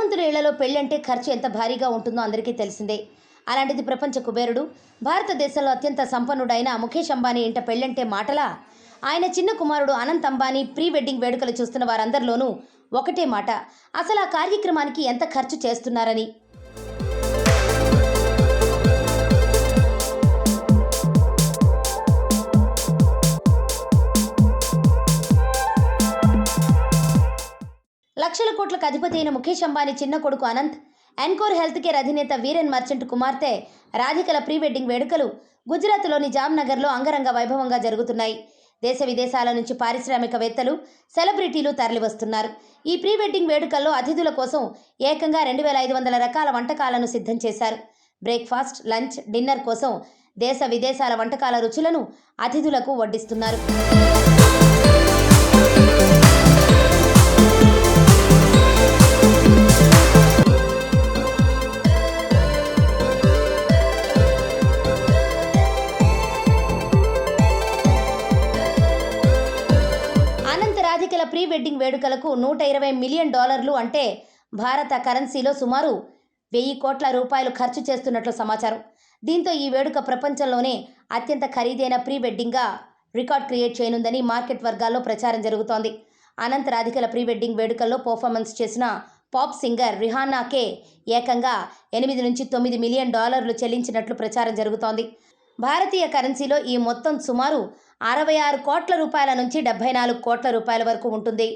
ధనవంతుల ఇళ్లలో పెళ్ళంటే ఖర్చు ఎంత భారీగా ఉంటుందో అందరికీ తెలిసిందే. అలాంటిది ప్రపంచ కుబేరుడు, భారతదేశంలో అత్యంత సంపన్నుడైన ముఖేష్ అంబానీ ఇంట పెళ్ళంటే మాటలా? ఆయన చిన్న కుమారుడు అనంత్ అంబానీ ప్రీ వెడ్డింగ్ వేడుకలు చూస్తున్న వారందరిలోనూ ఒకటే మాట, అసలు ఆ కార్యక్రమానికి ఎంత ఖర్చు చేస్తున్నారని. లక్షల కోట్లకు అధిపతి అయిన ముఖేష్ అంబానీ చిన్న కొడుకు అనంత్, ఎన్కోర్ హెల్త్ కేర్ అధినేత వీరెన్ మర్చెంట్ కుమార్తె రాధికల ప్రీ వెడ్డింగ్ వేడుకలు గుజరాత్లోని జామ్నగర్లో అంగరంగ వైభవంగా జరుగుతున్నాయి. దేశ విదేశాల నుంచి పారిశ్రామికవేత్తలు, సెలబ్రిటీలు తరలివస్తున్నారు. ఈ ప్రీ వెడ్డింగ్ వేడుకల్లో అతిథుల కోసం ఏకంగా 2500 రకాల వంటకాలను సిద్ధం చేశారు. బ్రేక్ఫాస్ట్, లంచ్, డిన్నర్ కోసం దేశ విదేశాల వంటకాల రుచులను అతిథులకు వడ్డిస్తున్నారు. రాధికల ప్రీ వెడ్డింగ్ వేడుకలకు $120 మిలియన్ అంటే భారత కరెన్సీలో సుమారు 1000 కోట్ల రూపాయలు ఖర్చు చేస్తున్నట్లు సమాచారం. దీంతో ఈ వేడుక ప్రపంచంలోనే అత్యంత ఖరీదైన ప్రీ వెడ్డింగ్గా రికార్డ్ క్రియేట్ చేయనుందని మార్కెట్ వర్గాల్లో ప్రచారం జరుగుతోంది. అనంత్ రాధికల ప్రీ వెడ్డింగ్ వేడుకల్లో పర్ఫార్మెన్స్ చేసిన పాప్ సింగర్ రిహానాకే ఏకంగా $8 మిలియన్ చెల్లించినట్లు ప్రచారం జరుగుతోంది. భారతీయ కరెన్సీలో ఈ మొత్తం సుమారు 66 కోట్ల రూపాయల నుంచి 74 కోట్ల రూపాయల వరకు ఉంటుంది.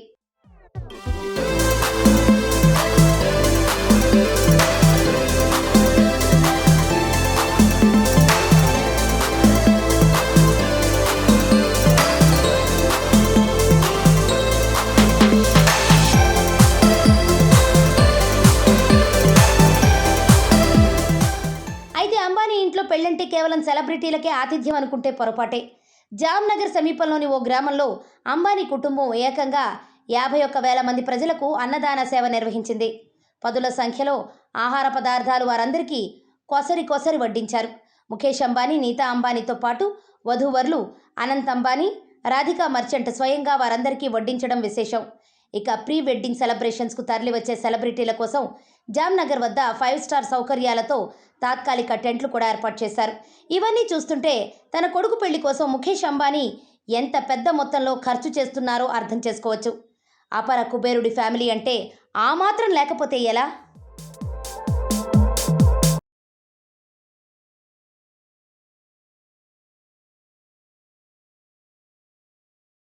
అయితే అంబానీ ఇంట్లో పెళ్ళంటే కేవలం సెలబ్రిటీలకే ఆతిథ్యం అనుకుంటే పొరపాటే. జామ్నగర్ సమీపంలోని ఓ గ్రామంలో అంబానీ కుటుంబం ఏకంగా 51,000 మంది ప్రజలకు అన్నదాన సేవ నిర్వహించింది. పదుల సంఖ్యలో ఆహార పదార్థాలు వారందరికీ కొసరి వడ్డించారు. ముఖేష్ అంబానీ, నీతా అంబానీతో పాటు వధూవరులు అనంత్ అంబానీ, రాధికా మర్చెంట్ స్వయంగా వారందరికీ వడ్డించడం విశేషం. ఇక ప్రీ వెడ్డింగ్ సెలబ్రేషన్స్కు తరలివచ్చే సెలబ్రిటీల కోసం జామ్నగర్ వద్ద 5 స్టార్ సౌకర్యాలతో తాత్కాలిక టెంట్లు కూడా ఏర్పాటు చేశారు. ఇవన్నీ చూస్తుంటే తన కొడుకు పెళ్లి కోసం ముఖేష్ అంబానీ ఎంత పెద్ద మొత్తంలో ఖర్చు చేస్తున్నారో అర్థం చేసుకోవచ్చు. అపర కుబేరుడి ఫ్యామిలీ అంటే ఆ మాత్రం లేకపోతే ఎలా?